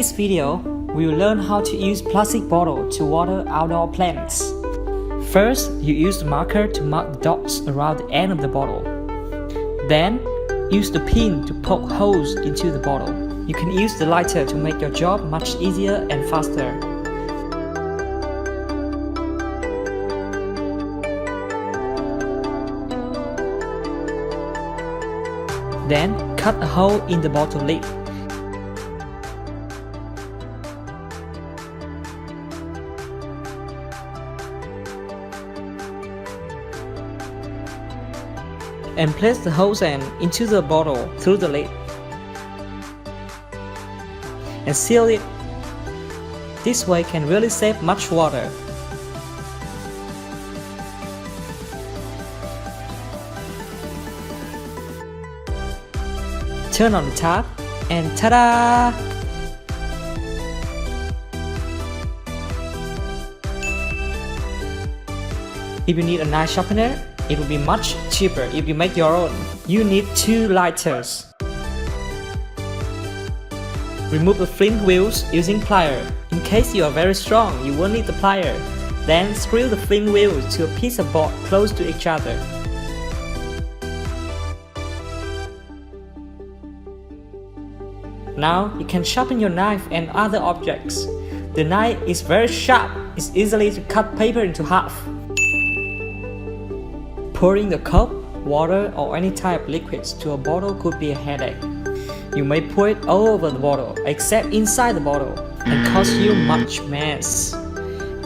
this video, we will learn how to use plastic bottle to water outdoor plants. First, you use the marker to mark the dots around the end of the bottle. Then, use the pin to poke holes into the bottle. You can use the lighter to make your job much easier and faster. Then, cut a hole in the bottle lid. And place the hose end into the bottle through the lid. And seal it. This way can really save much water. Turn on the tap and ta-da! If you need a knife sharpener, it will be much cheaper if you make your own. You need 2 lighters. Remove the flint wheels using plier. In case you are very strong, you won't need the plier. Then screw the flint wheels to a piece of board close to each other. Now you can sharpen your knife and other objects. The knife is very sharp. It's easily to cut paper into half. Pouring the cup, water or any type of liquids to a bottle could be a headache. You may pour it all over the bottle except inside the bottle and cause you much mess.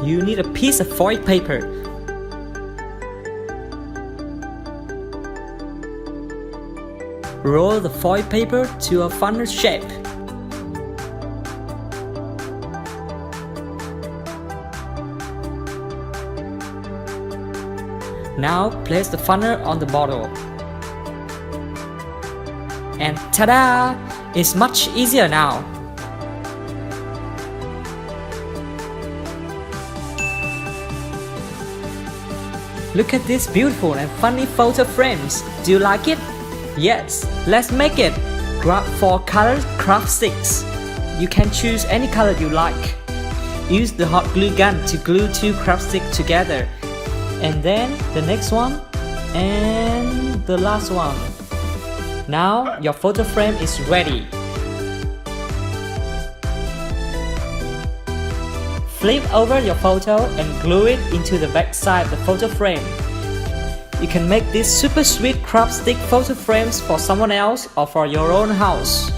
You need a piece of foil paper. Roll the foil paper to a funnel shape. Now place the funnel on the bottle. And ta-da! It's much easier now. Look at these beautiful and funny photo frames. Do you like it? Yes, let's make it. Grab 4 colored craft sticks. You can choose any color you like. Use the hot glue gun to glue 2 craft sticks together. And then the next one, and the last one. Now your photo frame is ready. Flip over your photo and glue it into the back side of the photo frame. You can make these super sweet craft stick photo frames for someone else or for your own house.